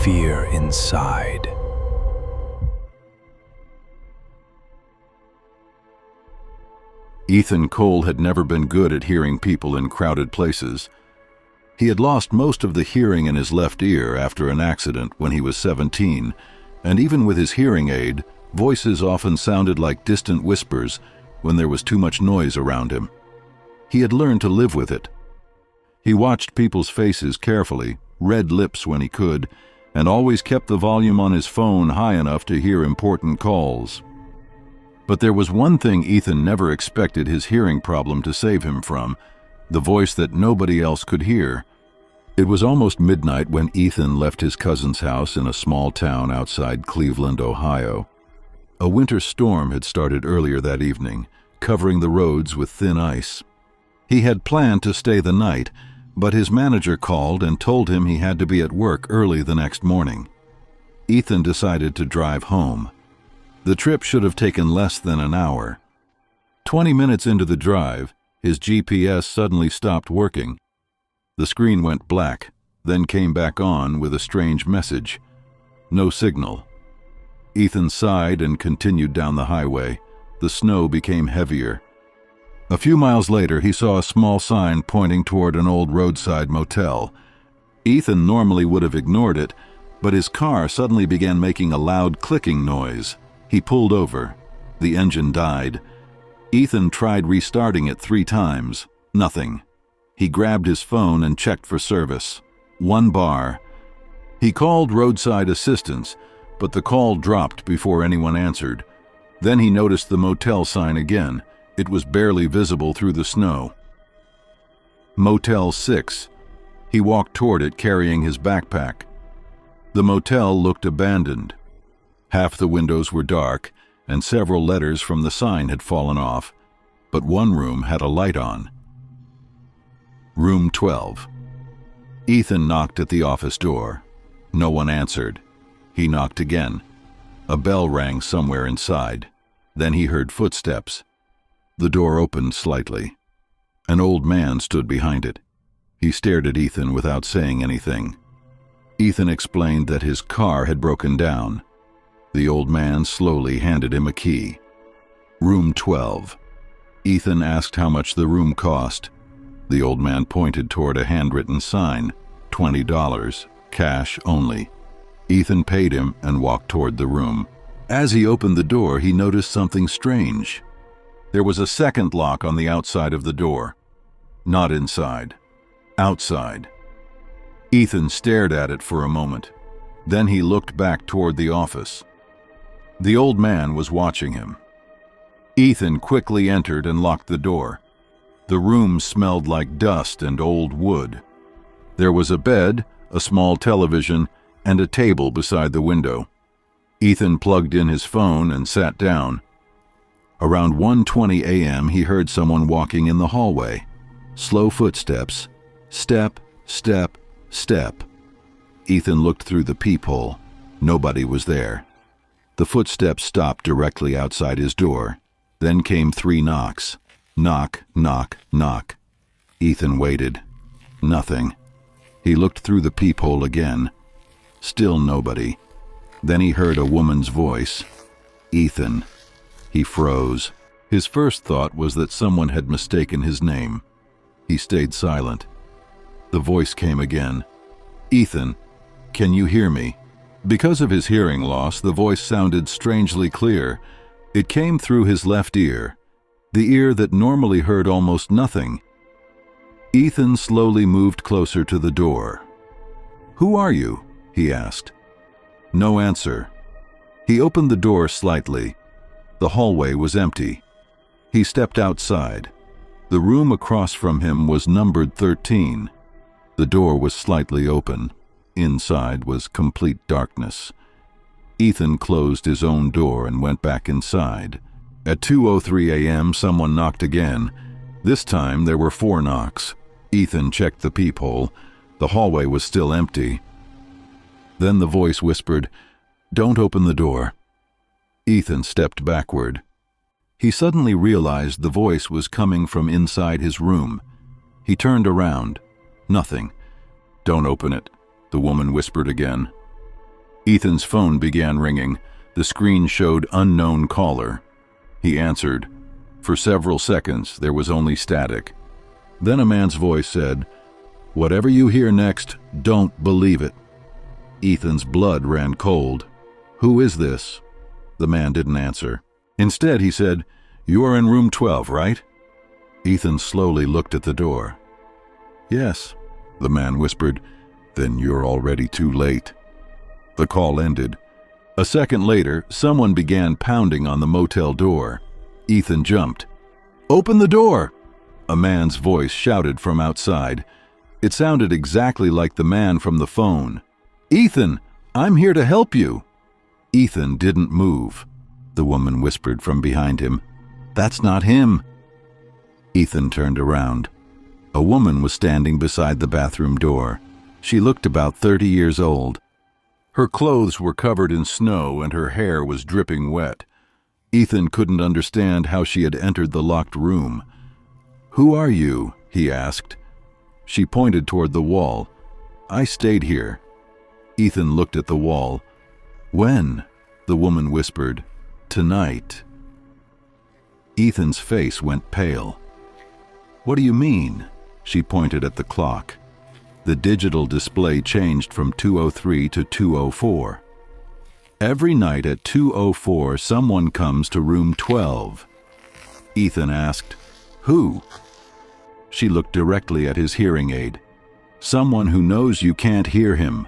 fear inside. Ethan Cole had never been good at hearing people in crowded places. He had lost most of the hearing in his left ear after an accident when he was 17, and even with his hearing aid, voices often sounded like distant whispers when there was too much noise around him. He had learned to live with it. He watched people's faces carefully, read lips when he could, and always kept the volume on his phone high enough to hear important calls. But there was one thing Ethan never expected his hearing problem to save him from: the voice that nobody else could hear. It was almost midnight when Ethan left his cousin's house in a small town outside Cleveland, Ohio. A winter storm had started earlier that evening, covering the roads with thin ice. He had planned to stay the night, but his manager called and told him he had to be at work early the next morning. Ethan decided to drive home. The trip should have taken less than an hour. 20 minutes into the drive, his GPS suddenly stopped working. The screen went black, then came back on with a strange message. No signal. Ethan sighed and continued down the highway. The snow became heavier. A few miles later, he saw a small sign pointing toward an old roadside motel. Ethan normally would have ignored it, but his car suddenly began making a loud clicking noise. He pulled over. The engine died. Ethan tried restarting it 3 times. Nothing. He grabbed his phone and checked for service. 1 bar. He called roadside assistance, but the call dropped before anyone answered. Then he noticed the motel sign again. It was barely visible through the snow. Motel 6. He walked toward it carrying his backpack. The motel looked abandoned. Half the windows were dark, and several letters from the sign had fallen off, but one room had a light on. Room 12. Ethan knocked at the office door. No one answered. He knocked again. A bell rang somewhere inside. Then he heard footsteps. The door opened slightly. An old man stood behind it. He stared at Ethan without saying anything. Ethan explained that his car had broken down. The old man slowly handed him a key. Room 12. Ethan asked how much the room cost. The old man pointed toward a handwritten sign, $20, cash only. Ethan paid him and walked toward the room. As he opened the door, he noticed something strange. There was a second lock on the outside of the door. Not inside. Outside. Ethan stared at it for a moment. Then he looked back toward the office. The old man was watching him. Ethan quickly entered and locked the door. The room smelled like dust and old wood. There was a bed, a small television, and a table beside the window. Ethan plugged in his phone and sat down. Around 1:20 a.m., he heard someone walking in the hallway. Slow footsteps. Step, step, step. Ethan looked through the peephole. Nobody was there. The footsteps stopped directly outside his door. Then came 3 knocks. Knock, knock, knock. Ethan waited. Nothing. He looked through the peephole again. Still nobody. Then he heard a woman's voice. Ethan. He froze. His first thought was that someone had mistaken his name. He stayed silent. The voice came again. Ethan, can you hear me? Because of his hearing loss, the voice sounded strangely clear. It came through his left ear, the ear that normally heard almost nothing. Ethan slowly moved closer to the door. "Who are you?" he asked. No answer. He opened the door slightly. The hallway was empty. He stepped outside. The room across from him was numbered 13. The door was slightly open. Inside was complete darkness. Ethan closed his own door and went back inside. At 2:03 a.m., someone knocked again. This time there were 4 knocks. Ethan checked the peephole. The hallway was still empty. Then the voice whispered, "Don't open the door." Ethan stepped backward. He suddenly realized the voice was coming from inside his room. He turned around. Nothing. "Don't open it," the woman whispered again. Ethan's phone began ringing. The screen showed unknown caller. He answered. For several seconds, there was only static. Then a man's voice said, "Whatever you hear next, don't believe it." Ethan's blood ran cold. "Who is this?" The man didn't answer. Instead, he said, "You are in room 12, right?" Ethan slowly looked at the door. "Yes," the man whispered. "Then you're already too late." The call ended. A second later, someone began pounding on the motel door. Ethan jumped. "Open the door!" A man's voice shouted from outside. It sounded exactly like the man from the phone. "Ethan, I'm here to help you." Ethan didn't move. The woman whispered from behind him, "That's not him." Ethan turned around. A woman was standing beside the bathroom door. She looked about 30 years old. Her clothes were covered in snow and her hair was dripping wet. Ethan couldn't understand how she had entered the locked room. "Who are you?" he asked. She pointed toward the wall. "I stayed here." Ethan looked at the wall. "When?" the woman whispered. "Tonight." Ethan's face went pale. "What do you mean?" She pointed at the clock. The digital display changed from 2:03 to 2:04. "Every night at 2:04, someone comes to room 12. Ethan asked, "Who?" She looked directly at his hearing aid. "Someone who knows you can't hear him."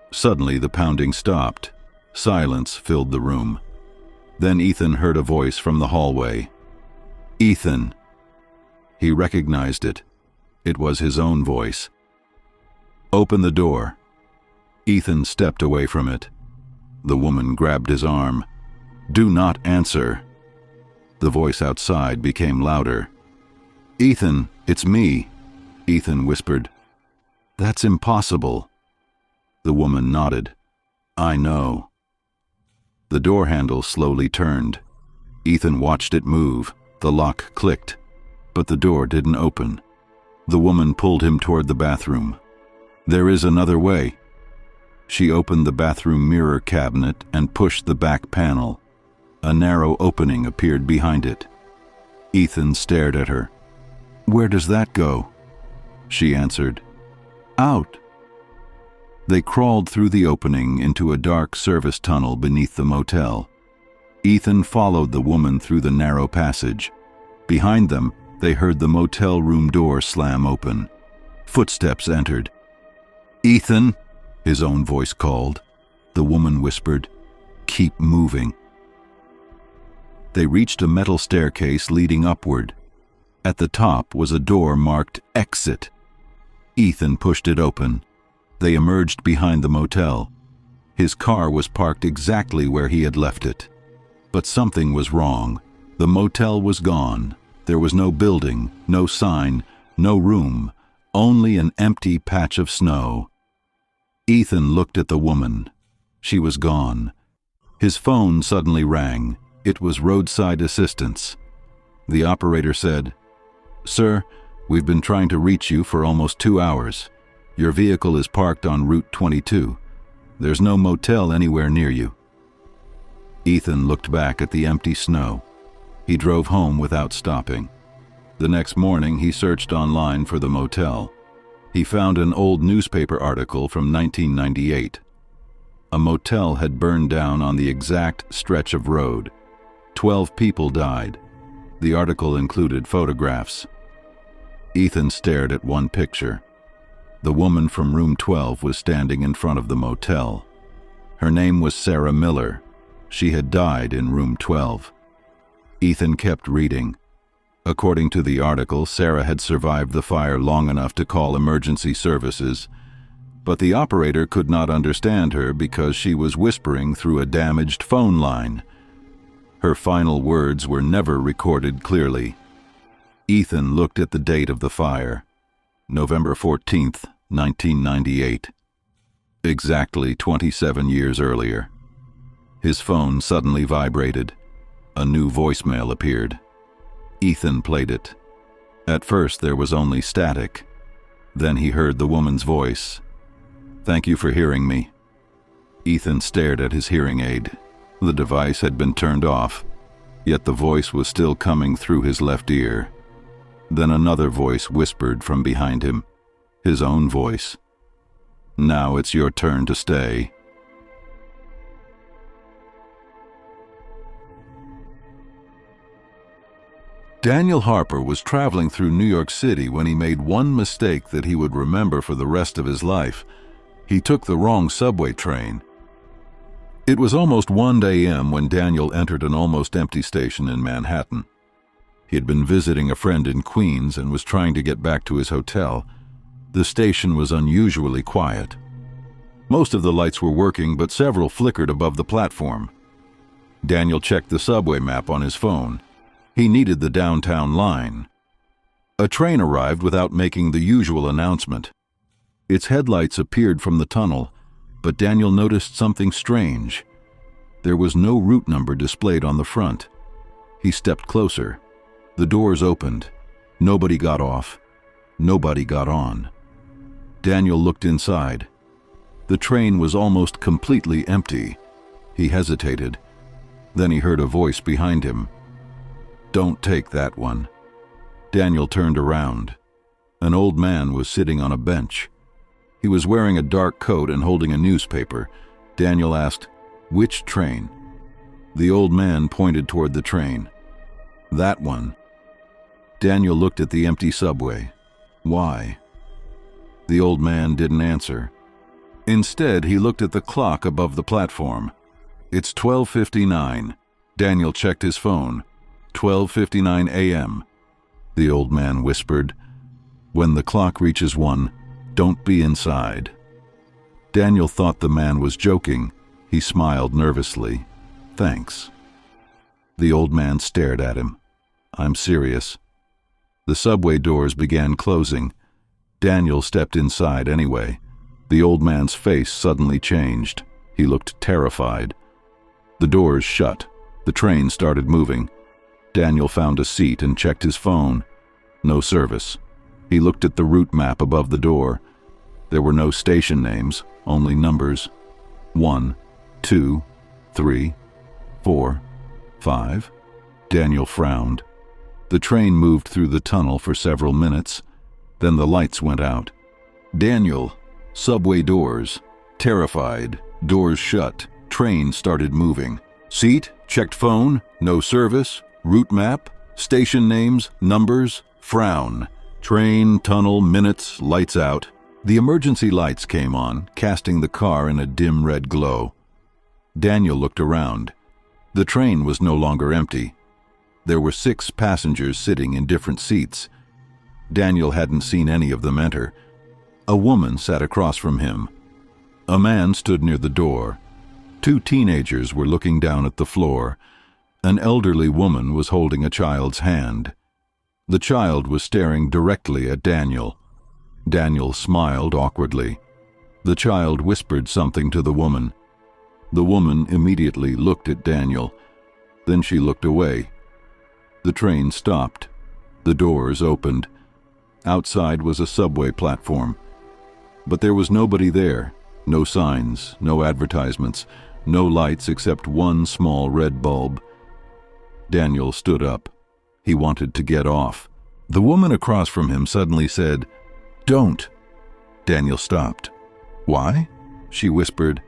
Suddenly, the pounding stopped. Silence filled the room. Then Ethan heard a voice from the hallway. "Ethan." He recognized it. It was his own voice. "Open the door." Ethan stepped away from it. The woman grabbed his arm. "Do not answer." The voice outside became louder. "Ethan, it's me," Ethan whispered. "That's impossible." The woman nodded. "I know." The door handle slowly turned. Ethan watched it move. The lock clicked, but the door didn't open. The woman pulled him toward the bathroom. "There is another way." She opened the bathroom mirror cabinet and pushed the back panel. A narrow opening appeared behind it. Ethan stared at her. "Where does that go?" She answered, "Out." They crawled through the opening into a dark service tunnel beneath the motel. Ethan followed the woman through the narrow passage. Behind them, they heard the motel room door slam open. Footsteps entered. "Ethan," his own voice called. The woman whispered, "Keep moving." They reached a metal staircase leading upward. At the top was a door marked Exit. Ethan pushed it open. They emerged behind the motel. His car was parked exactly where he had left it. But something was wrong. The motel was gone. There was no building, no sign, no room, only an empty patch of snow. Ethan looked at the woman. She was gone. His phone suddenly rang. It was roadside assistance. The operator said, "Sir, we've been trying to reach you for almost 2 hours. Your vehicle is parked on Route 22. There's no motel anywhere near you." Ethan looked back at the empty snow. He drove home without stopping. The next morning, he searched online for the motel. He found an old newspaper article from 1998. A motel had burned down on the exact stretch of road. 12 people died. The article included photographs. Ethan stared at one picture. The woman from room 12 was standing in front of the motel. Her name was Sarah Miller. She had died in room 12. Ethan kept reading. According to the article, Sarah had survived the fire long enough to call emergency services, but the operator could not understand her because she was whispering through a damaged phone line. Her final words were never recorded clearly. Ethan looked at the date of the fire, November 14th, 1998. Exactly 27 years earlier. His phone suddenly vibrated. A new voicemail appeared. Ethan played it. At first there was only static. Then he heard the woman's voice. "Thank you for hearing me." Ethan stared at his hearing aid. The device had been turned off, yet the voice was still coming through his left ear. Then another voice whispered from behind him, his own voice. "Now it's your turn to stay." Daniel Harper was traveling through New York City when he made one mistake that he would remember for the rest of his life. He took the wrong subway train. It was almost 1 a.m. when Daniel entered an almost empty station in Manhattan. He had been visiting a friend in Queens and was trying to get back to his hotel. The station was unusually quiet. Most of the lights were working, but several flickered above the platform. Daniel checked the subway map on his phone. He needed the downtown line. A train arrived without making the usual announcement. Its headlights appeared from the tunnel, but Daniel noticed something strange. There was no route number displayed on the front. He stepped closer. The doors opened. Nobody got off. Nobody got on. Daniel looked inside. The train was almost completely empty. He hesitated. Then he heard a voice behind him. "Don't take that one." Daniel turned around. An old man was sitting on a bench. He was wearing a dark coat and holding a newspaper. Daniel asked, "Which train?" The old man pointed toward the train. "That one." Daniel looked at the empty subway. "Why?" The old man didn't answer. Instead, he looked at the clock above the platform. "It's 12:59. Daniel checked his phone. 12:59 a.m. The old man whispered, "When the clock reaches 1, don't be inside." Daniel thought the man was joking. He smiled nervously. "Thanks." The old man stared at him. "I'm serious." The subway doors began closing. Daniel stepped inside anyway. The old man's face suddenly changed. He looked terrified. The doors shut. The train started moving. Daniel found a seat and checked his phone. No service. He looked at the route map above the door. There were no station names, only numbers. 1, 2, 3, 4, 5. Daniel frowned. The train moved through the tunnel for several minutes. Then the lights went out. Daniel, subway doors. Terrified, doors shut. Train started moving. Seat, checked phone, no service. Route map, station names, numbers, frown. Train, tunnel, minutes, lights out. The emergency lights came on, casting the car in a dim red glow. Daniel looked around. The train was no longer empty. There were 6 passengers sitting in different seats. Daniel hadn't seen any of them enter. A woman sat across from him. A man stood near the door. 2 teenagers were looking down at the floor. An elderly woman was holding a child's hand. The child was staring directly at Daniel. Daniel smiled awkwardly. The child whispered something to the woman. The woman immediately looked at Daniel. Then she looked away. The train stopped. The doors opened. Outside was a subway platform. But there was nobody there. No signs, no advertisements, no lights except one small red bulb. Daniel stood up. He wanted to get off. The woman across from him suddenly said, "Don't." Daniel stopped. "Why?" She whispered,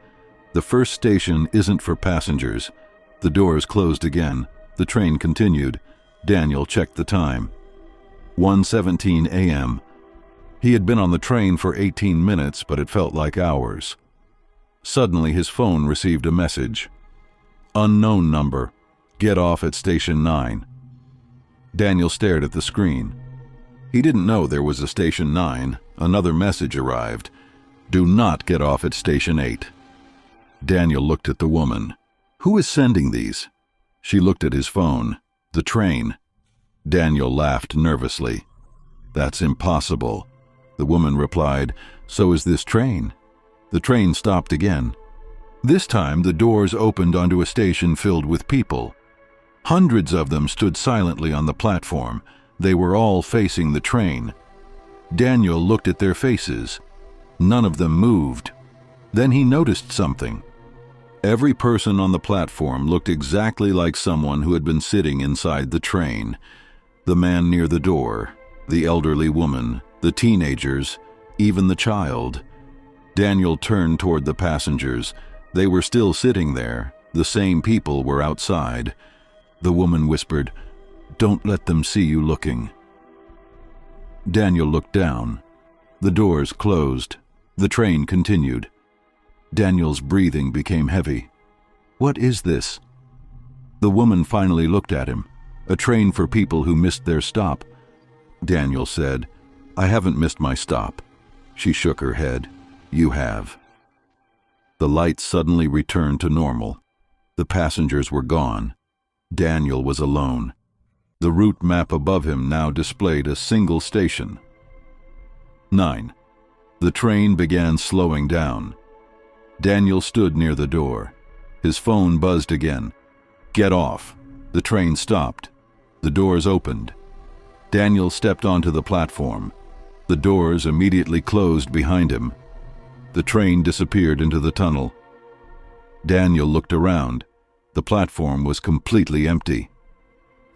"The first station isn't for passengers." The doors closed again. The train continued. Daniel checked the time. 1:17 a.m. He had been on the train for 18 minutes, but it felt like hours. Suddenly his phone received a message. "Unknown number. Get off at station 9. Daniel stared at the screen. He didn't know there was a station 9. Another message arrived. "Do not get off at station 8. Daniel looked at the woman. "Who is sending these?" She looked at his phone. "The train." Daniel laughed nervously. "That's impossible." The woman replied, "So is this train." The train stopped again. This time the doors opened onto a station filled with people. Hundreds of them stood silently on the platform. They were all facing the train. Daniel looked at their faces. None of them moved. Then he noticed something. Every person on the platform looked exactly like someone who had been sitting inside the train. The man near the door, the elderly woman, the teenagers, even the child. Daniel turned toward the passengers. They were still sitting there. The same people were outside. The woman whispered, "Don't let them see you looking." Daniel looked down. The doors closed. The train continued. Daniel's breathing became heavy. "What is this?" The woman finally looked at him. "A train for people who missed their stop." Daniel said, "I haven't missed my stop." She shook her head. "You have." The lights suddenly returned to normal. The passengers were gone. Daniel was alone. The route map above him now displayed a single station. 9. The train began slowing down. Daniel stood near the door. His phone buzzed again. "Get off." The train stopped. The doors opened. Daniel stepped onto the platform. The doors immediately closed behind him. The train disappeared into the tunnel. Daniel looked around. The platform was completely empty.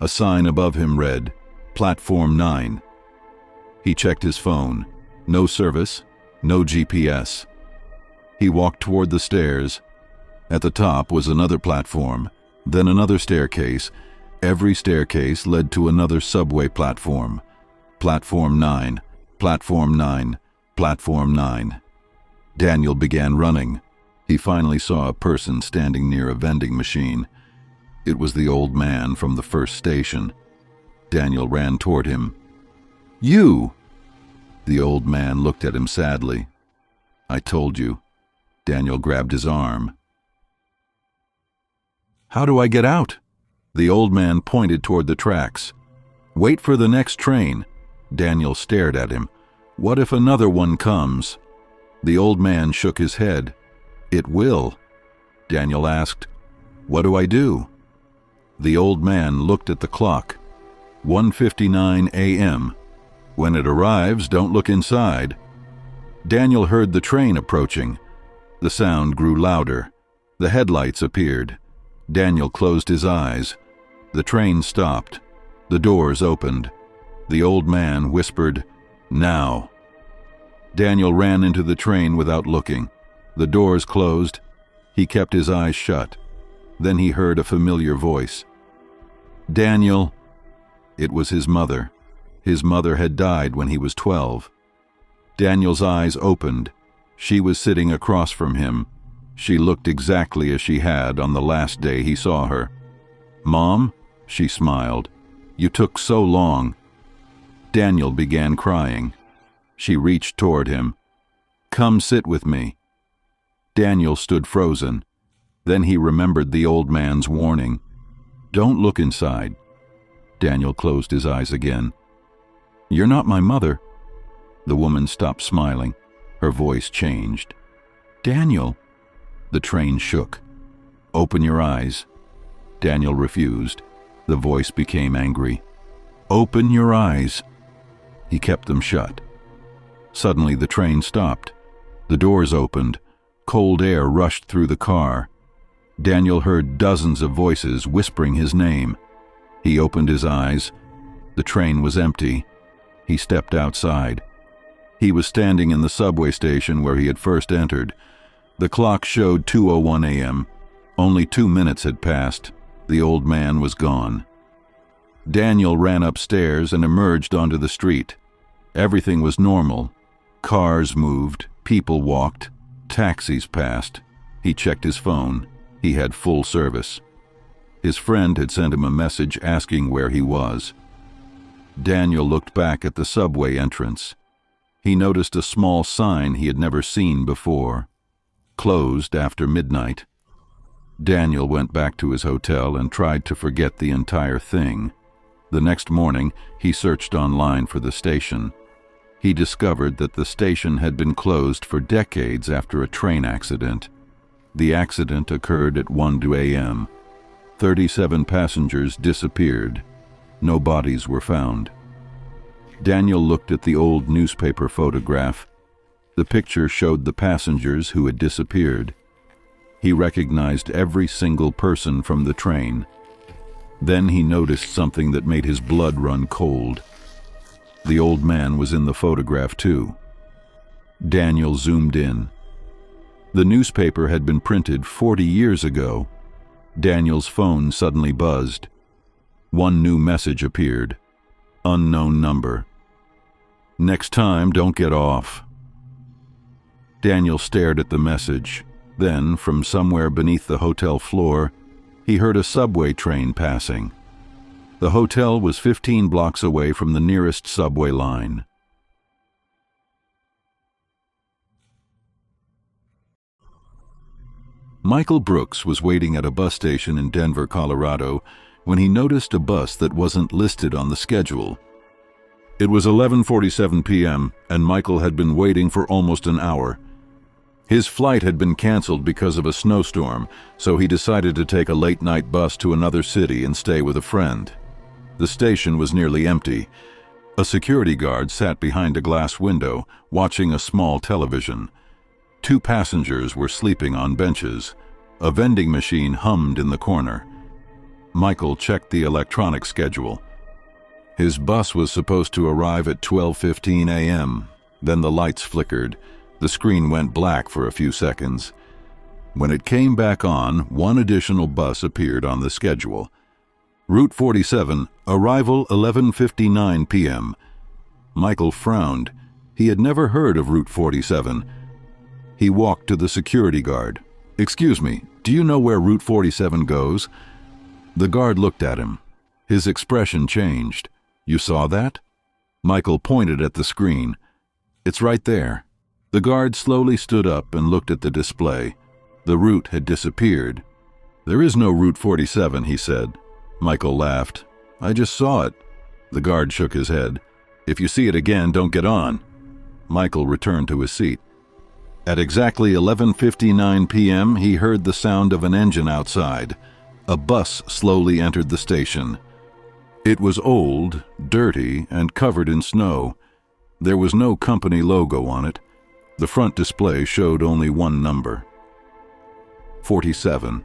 A sign above him read, "Platform 9." He checked his phone. No service, no GPS. He walked toward the stairs. At the top was another platform, then another staircase. Every staircase led to another subway platform. Platform 9, Platform 9, Platform 9. Daniel began running. He finally saw a person standing near a vending machine. It was the old man from the first station. Daniel ran toward him. "You!" The old man looked at him sadly. "I told you." Daniel grabbed his arm. "How do I get out?" The old man pointed toward the tracks. "Wait for the next train." Daniel stared at him. "What if another one comes?" The old man shook his head. "It will." Daniel asked, "What do I do?" The old man looked at the clock. 1:59 a.m. "When it arrives, don't look inside." Daniel heard the train approaching. The sound grew louder. The headlights appeared. Daniel closed his eyes. The train stopped. The doors opened. The old man whispered, "Now." Daniel ran into the train without looking. The doors closed. He kept his eyes shut. Then he heard a familiar voice. "Daniel." It was his mother. His mother had died when he was 12. Daniel's eyes opened. She was sitting across from him. She looked exactly as she had on the last day he saw her. "Mom?" She smiled. "You took so long." Daniel began crying. She reached toward him. "Come sit with me." Daniel stood frozen. Then he remembered the old man's warning. "Don't look inside." Daniel closed his eyes again. "You're not my mother." The woman stopped smiling. Her voice changed. "Daniel." The train shook. "Open your eyes." Daniel refused. The voice became angry. "Open your eyes." He kept them shut. Suddenly the train stopped. The doors opened. Cold air rushed through the car. Daniel heard dozens of voices whispering his name. He opened his eyes. The train was empty. He stepped outside. He was standing in the subway station where he had first entered. The clock showed 2:01 a.m. Only 2 minutes had passed. The old man was gone. Daniel ran upstairs and emerged onto the street. Everything was normal. Cars moved, people walked, taxis passed. He checked his phone. He had full service. His friend had sent him a message asking where he was. Daniel looked back at the subway entrance. He noticed a small sign he had never seen before. Closed after midnight. Daniel went back to his hotel and tried to forget the entire thing. The next morning, he searched online for the station. He discovered that the station had been closed for decades after a train accident. The accident occurred at 1 a.m. 37 passengers disappeared. No bodies were found. Daniel looked at the old newspaper photograph. The picture showed the passengers who had disappeared. He recognized every single person from the train. Then he noticed something that made his blood run cold. The old man was in the photograph too. Daniel zoomed in. The newspaper had been printed 40 years ago. Daniel's phone suddenly buzzed. One new message appeared. Unknown number. Next time, don't get off. Daniel stared at the message. Then, from somewhere beneath the hotel floor, he heard a subway train passing. The hotel was 15 blocks away from the nearest subway line. Michael Brooks was waiting at a bus station in Denver, Colorado, when he noticed a bus that wasn't listed on the schedule. It was 11:47 p.m., and Michael had been waiting for almost an hour. His flight had been canceled because of a snowstorm, so he decided to take a late-night bus to another city and stay with a friend. The station was nearly empty. A security guard sat behind a glass window, watching a small television. 2 passengers were sleeping on benches. A vending machine hummed in the corner. Michael checked the electronic schedule. His bus was supposed to arrive at 12:15 a.m. Then the lights flickered. The screen went black for a few seconds. When it came back on, one additional bus appeared on the schedule. Route 47, arrival 11:59 p.m. Michael frowned. He had never heard of Route 47. He walked to the security guard. "Excuse me, do you know where Route 47 goes?" The guard looked at him. His expression changed. "You saw that?" Michael pointed at the screen. "It's right there." The guard slowly stood up and looked at the display. The route had disappeared. "There is no Route 47, he said. Michael laughed. "I just saw it." The guard shook his head. "If you see it again, don't get on." Michael returned to his seat. At exactly 11:59 p.m., he heard the sound of an engine outside. A bus slowly entered the station. It was old, dirty, and covered in snow. There was no company logo on it. The front display showed only one number. 47.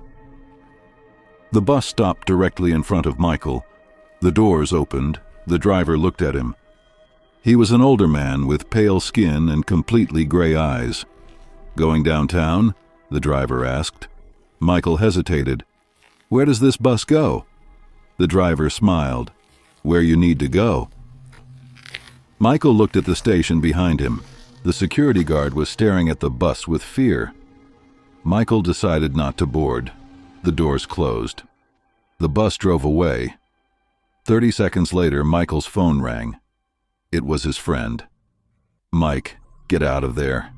The bus stopped directly in front of Michael. The doors opened. The driver looked at him. He was an older man with pale skin and completely gray eyes. "Going downtown?" the driver asked. Michael hesitated. "Where does this bus go?" The driver smiled. "Where you need to go." Michael looked at the station behind him. The security guard was staring at the bus with fear. Michael decided not to board. The doors closed. The bus drove away. 30 seconds later, Michael's phone rang. It was his friend. "Mike, get out of there."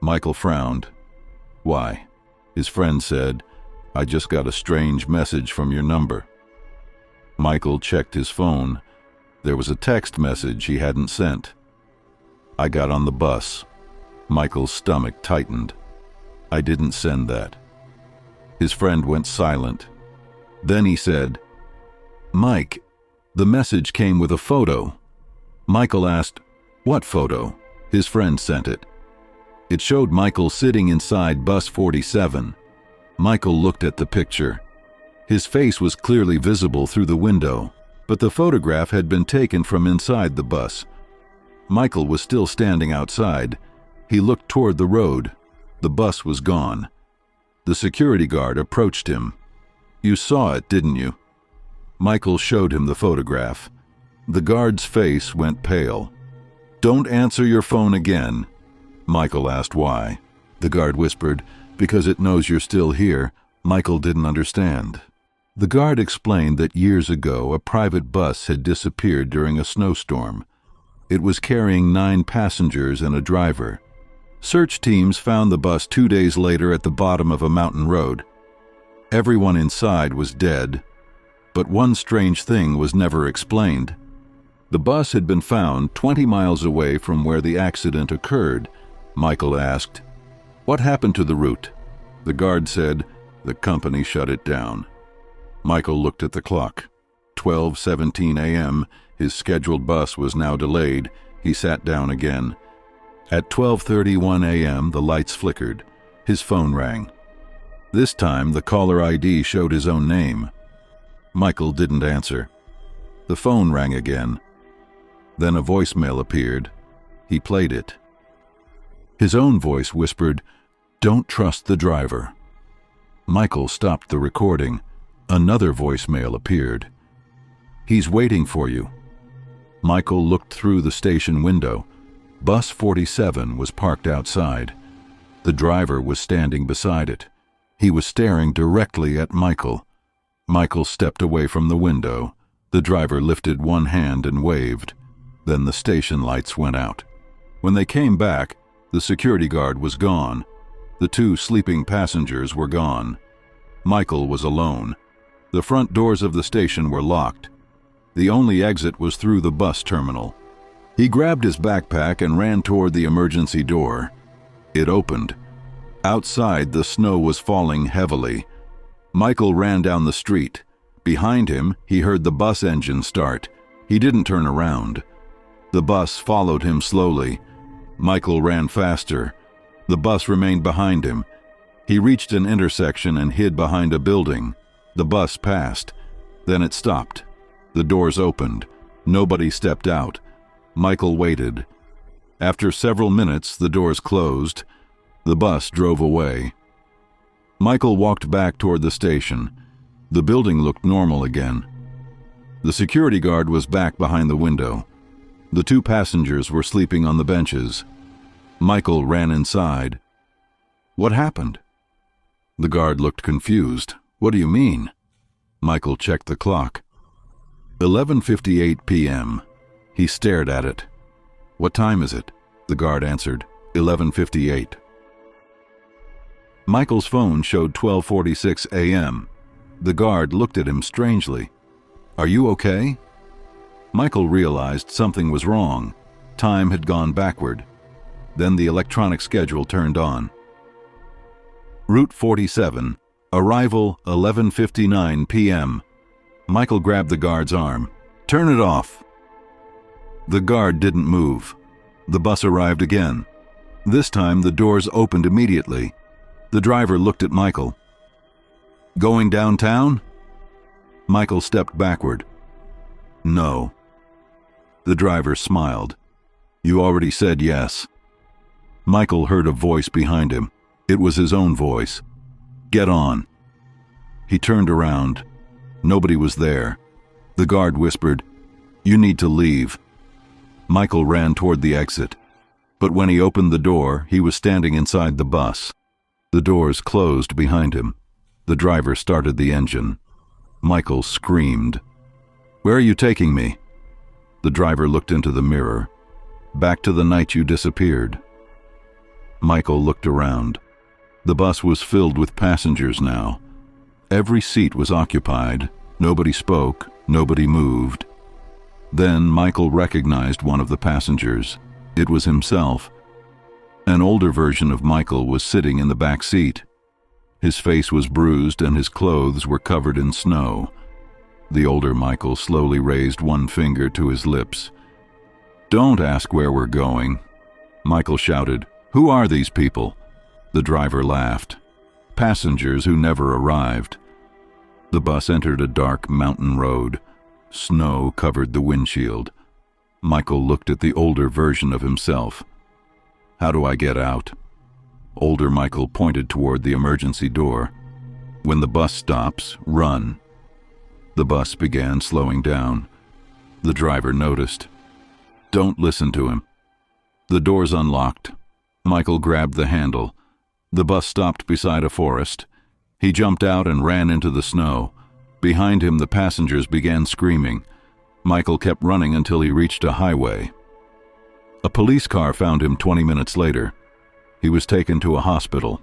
Michael frowned. "Why?" His friend said, "I just got a strange message from your number." Michael checked his phone. There was a text message he hadn't sent. "I got on the bus." Michael's stomach tightened. "I didn't send that." His friend went silent. Then he said, "Mike, the message came with a photo." Michael asked, "What photo?" His friend sent it. It showed Michael sitting inside bus 47. Michael looked at the picture. His face was clearly visible through the window, but the photograph had been taken from inside the bus. Michael was still standing outside. He looked toward the road. The bus was gone. The security guard approached him. "You saw it, didn't you?" Michael showed him the photograph. The guard's face went pale. "Don't answer your phone again." Michael asked why. The guard whispered, "Because it knows you're still here." Michael didn't understand. The guard explained that years ago a private bus had disappeared during a snowstorm. It was carrying 9 passengers and a driver. Search teams found the bus 2 days later at the bottom of a mountain road. Everyone inside was dead, but one strange thing was never explained. The bus had been found 20 miles away from where the accident occurred. Michael asked, "What happened to the route?" The guard said, "The company shut it down." Michael looked at the clock. 12:17 a.m., his scheduled bus was now delayed. He sat down again. At 12:31 a.m., the lights flickered. His phone rang. This time, the caller ID showed his own name. Michael didn't answer. The phone rang again. Then a voicemail appeared. He played it. His own voice whispered, "Don't trust the driver." Michael stopped the recording. Another voicemail appeared. "He's waiting for you." Michael looked through the station window. Bus 47 was parked outside. The driver was standing beside it. He was staring directly at Michael. Michael stepped away from the window. The driver lifted one hand and waved. Then the station lights went out. When they came back, the security guard was gone. The two sleeping passengers were gone. Michael was alone. The front doors of the station were locked. The only exit was through the bus terminal. He grabbed his backpack and ran toward the emergency door. It opened. Outside, the snow was falling heavily. Michael ran down the street. Behind him, he heard the bus engine start. He didn't turn around. The bus followed him slowly. Michael ran faster. The bus remained behind him. He reached an intersection and hid behind a building. The bus passed. Then it stopped. The doors opened. Nobody stepped out. Michael waited. After several minutes, the doors closed. The bus drove away. Michael walked back toward the station. The building looked normal again. The security guard was back behind the window. The two passengers were sleeping on the benches. Michael ran inside. "What happened?" The guard looked confused. "What do you mean?" Michael checked the clock. 11:58 p.m. He stared at it. "What time is it?" The guard answered. 11:58. Michael's phone showed 12:46 a.m. The guard looked at him strangely. "Are you okay?" Michael realized something was wrong. Time had gone backward. Then the electronic schedule turned on. Route 47, arrival 11:59 p.m. Michael grabbed the guard's arm. "Turn it off." The guard didn't move. The bus arrived again. This time the doors opened immediately. The driver looked at Michael. "Going downtown?" Michael stepped backward. "No." The driver smiled. "You already said yes." Michael heard a voice behind him. It was his own voice. "Get on." He turned around. Nobody was there. The guard whispered, "You need to leave." Michael ran toward the exit. But when he opened the door, he was standing inside the bus. The doors closed behind him. The driver started the engine. Michael screamed. "Where are you taking me?" The driver looked into the mirror. "Back to the night you disappeared." Michael looked around. The bus was filled with passengers now. Every seat was occupied. Nobody spoke. Nobody moved. Then Michael recognized one of the passengers. It was himself. An older version of Michael was sitting in the back seat. His face was bruised and his clothes were covered in snow. The older Michael slowly raised one finger to his lips. "Don't ask where we're going." Michael shouted, "Who are these people?" The driver laughed. "Passengers who never arrived." The bus entered a dark mountain road. Snow covered the windshield. Michael looked at the older version of himself. "How do I get out?" Older Michael pointed toward the emergency door. "When the bus stops, run." The bus began slowing down. The driver noticed. "Don't listen to him." The doors unlocked. Michael grabbed the handle. The bus stopped beside a forest. He jumped out and ran into the snow. Behind him, the passengers began screaming. Michael kept running until he reached a highway. A police car found him 20 minutes later. He was taken to a hospital.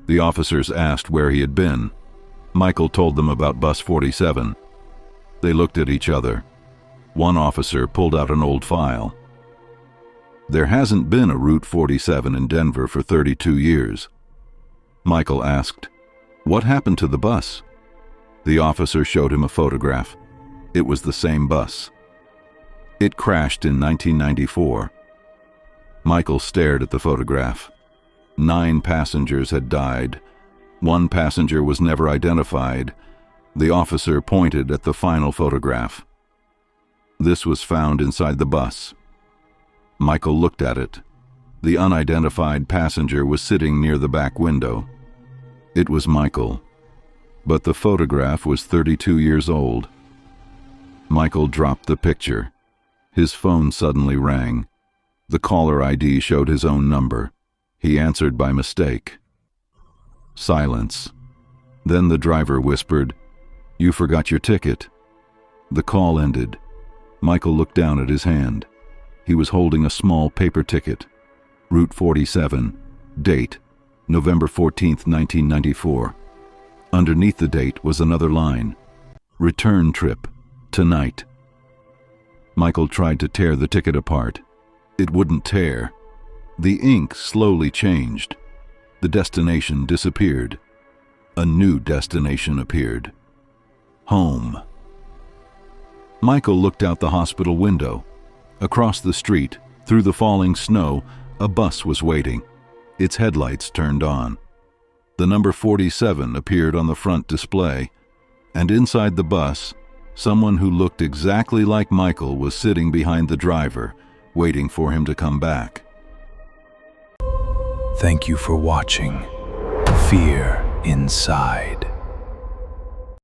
The officers asked where he had been. Michael told them about Bus 47. They looked at each other. One officer pulled out an old file. "There hasn't been a Route 47 in Denver for 32 years. Michael asked, "What happened to the bus?" The officer showed him a photograph. It was the same bus. It crashed in 1994. Michael stared at the photograph. 9 passengers had died. One passenger was never identified. The officer pointed at the final photograph. This was found inside the bus. Michael looked at it. The unidentified passenger was sitting near the back window. It was Michael, but the photograph was 32 years old. Michael dropped the picture. His phone suddenly rang. The caller ID showed his own number. He answered by mistake. Silence. Then the driver whispered, "You forgot your ticket." The call ended. Michael looked down at his hand. He was holding a small paper ticket. Route 47. Date, November 14th, 1994. Underneath the date was another line. Return trip, tonight. Michael tried to tear the ticket apart. It wouldn't tear. The ink slowly changed. The destination disappeared. A new destination appeared. Home. Michael looked out the hospital window. Across the street, through the falling snow, a bus was waiting. Its headlights turned on. The number 47 appeared on the front display, and inside the bus, someone who looked exactly like Michael was sitting behind the driver, waiting for him to come back. Thank you for watching Fear Inside.